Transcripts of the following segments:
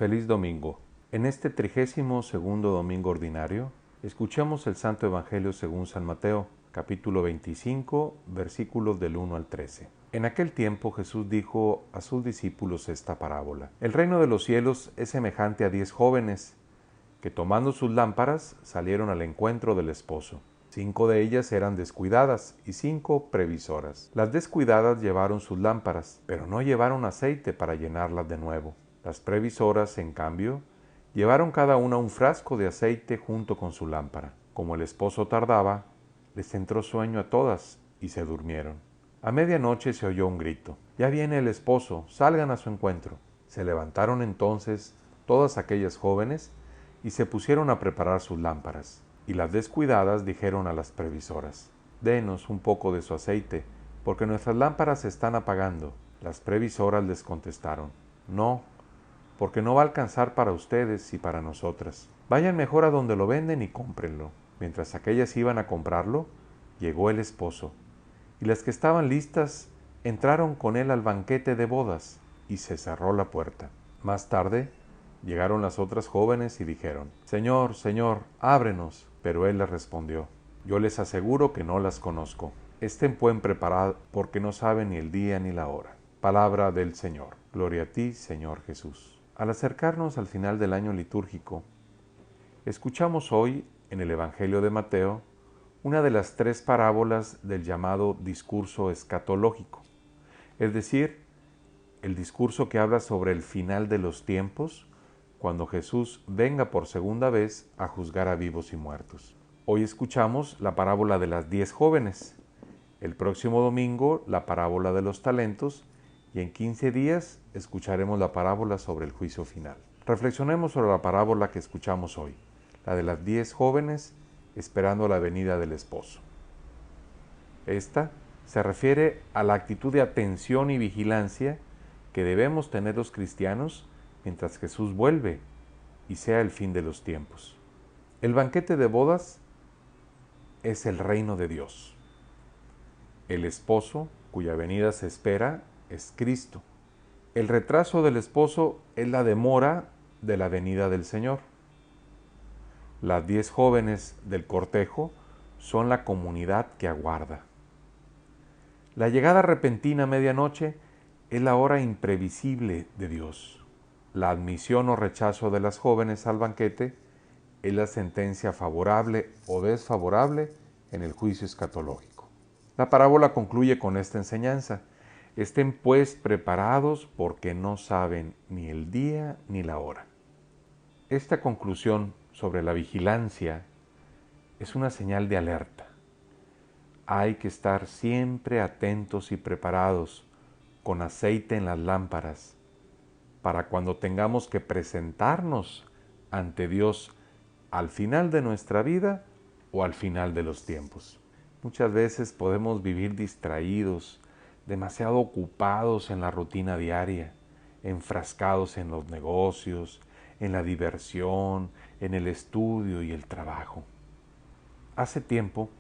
Feliz domingo. En este 32º domingo ordinario, escuchamos el Santo Evangelio según San Mateo, capítulo 25, versículos del 1 al 13. En aquel tiempo Jesús dijo a sus discípulos esta parábola. El reino de los cielos es semejante a 10 jóvenes que tomando sus lámparas salieron al encuentro del esposo. 5 de ellas eran descuidadas y 5 previsoras. Las descuidadas llevaron sus lámparas, pero no llevaron aceite para llenarlas de nuevo. Las previsoras, en cambio, llevaron cada una un frasco de aceite junto con su lámpara. Como el esposo tardaba, les entró sueño a todas y se durmieron. A medianoche se oyó un grito. «Ya viene el esposo, salgan a su encuentro». Se levantaron entonces todas aquellas jóvenes y se pusieron a preparar sus lámparas. Y las descuidadas dijeron a las previsoras: «Denos un poco de su aceite, porque nuestras lámparas se están apagando». Las previsoras les contestaron: «No, porque no va a alcanzar para ustedes y para nosotras. Vayan mejor a donde lo venden y cómprenlo». Mientras aquellas iban a comprarlo, llegó el esposo, y las que estaban listas entraron con él al banquete de bodas, y se cerró la puerta. Más tarde llegaron las otras jóvenes y dijeron: «Señor, Señor, ábrenos». Pero él les respondió: «Yo les aseguro que no las conozco. Estén pues preparados, porque no saben ni el día ni la hora». Palabra del Señor. Gloria a ti, Señor Jesús. Al acercarnos al final del año litúrgico, escuchamos hoy en el Evangelio de Mateo una de las 3 parábolas del llamado discurso escatológico, es decir, el discurso que habla sobre el final de los tiempos, cuando Jesús venga por segunda vez a juzgar a vivos y muertos. Hoy escuchamos la parábola de las 10 jóvenes, el próximo domingo la parábola de los talentos, y en 15 días escucharemos la parábola sobre el juicio final. Reflexionemos sobre la parábola que escuchamos hoy, la de las 10 jóvenes esperando la venida del esposo. Esta se refiere a la actitud de atención y vigilancia que debemos tener los cristianos mientras Jesús vuelve y sea el fin de los tiempos. El banquete de bodas es el reino de Dios. El esposo, cuya venida se espera, es Cristo. El retraso del esposo es la demora de la venida del Señor. Las 10 jóvenes del cortejo son la comunidad que aguarda. La llegada repentina a medianoche es la hora imprevisible de Dios. La admisión o rechazo de las jóvenes al banquete es la sentencia favorable o desfavorable en el juicio escatológico. La parábola concluye con esta enseñanza: «Estén pues preparados, porque no saben ni el día ni la hora». Esta conclusión sobre la vigilancia es una señal de alerta. Hay que estar siempre atentos y preparados, con aceite en las lámparas, para cuando tengamos que presentarnos ante Dios al final de nuestra vida o al final de los tiempos. Muchas veces podemos vivir distraídos, demasiado ocupados en la rutina diaria, enfrascados en los negocios, en la diversión, en el estudio y el trabajo. Hace tiempo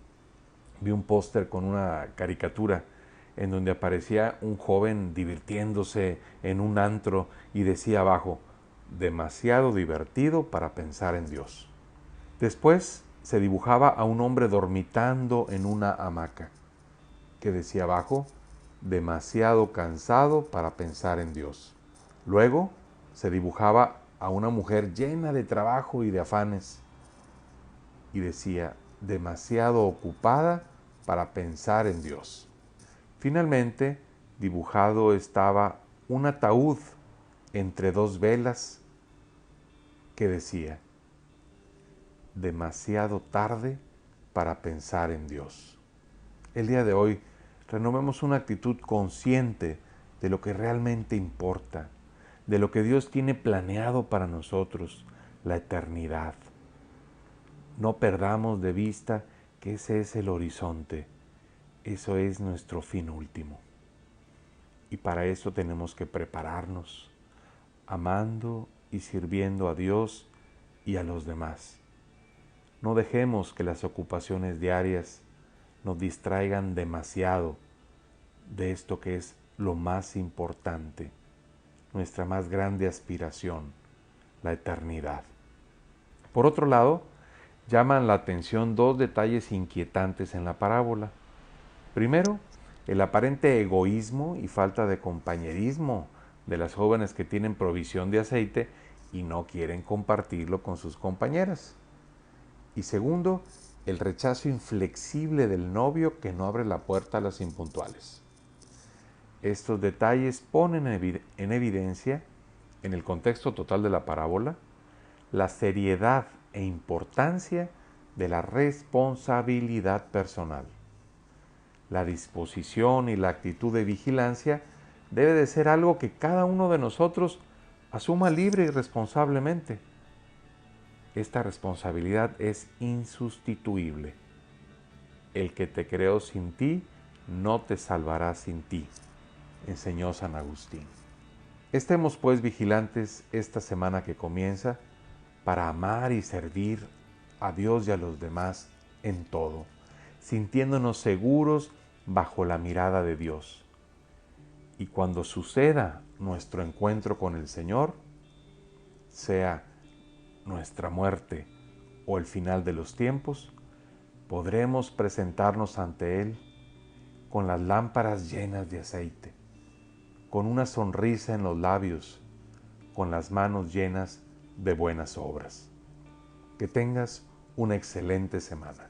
vi un póster con una caricatura en donde aparecía un joven divirtiéndose en un antro y decía abajo: «Demasiado divertido para pensar en Dios». Después se dibujaba a un hombre dormitando en una hamaca, que decía abajo: «Demasiado cansado para pensar en Dios». Luego se dibujaba a una mujer llena de trabajo y de afanes, y decía: «Demasiado ocupada para pensar en Dios». Finalmente, dibujado estaba un ataúd entre 2 velas que decía: «Demasiado tarde para pensar en Dios». El día de hoy, renovemos una actitud consciente de lo que realmente importa, de lo que Dios tiene planeado para nosotros, la eternidad. No perdamos de vista que ese es el horizonte, eso es nuestro fin último. Y para eso tenemos que prepararnos, amando y sirviendo a Dios y a los demás. No dejemos que las ocupaciones diarias nos distraigan demasiado de esto que es lo más importante, nuestra más grande aspiración, la eternidad. Por otro lado, llaman la atención dos detalles inquietantes en la parábola. Primero, el aparente egoísmo y falta de compañerismo de las jóvenes que tienen provisión de aceite y no quieren compartirlo con sus compañeras. Y segundo, el rechazo inflexible del novio que no abre la puerta a las impuntuales. Estos detalles ponen en evidencia, en el contexto total de la parábola, la seriedad e importancia de la responsabilidad personal. La disposición y la actitud de vigilancia debe de ser algo que cada uno de nosotros asuma libre y responsablemente. Esta responsabilidad es insustituible. El que te creó sin ti, no te salvará sin ti, enseñó San Agustín. Estemos pues vigilantes esta semana que comienza para amar y servir a Dios y a los demás en todo, sintiéndonos seguros bajo la mirada de Dios. Y cuando suceda nuestro encuentro con el Señor, sea nuestra muerte o el final de los tiempos, podremos presentarnos ante Él con las lámparas llenas de aceite, con una sonrisa en los labios, con las manos llenas de buenas obras. Que tengas una excelente semana.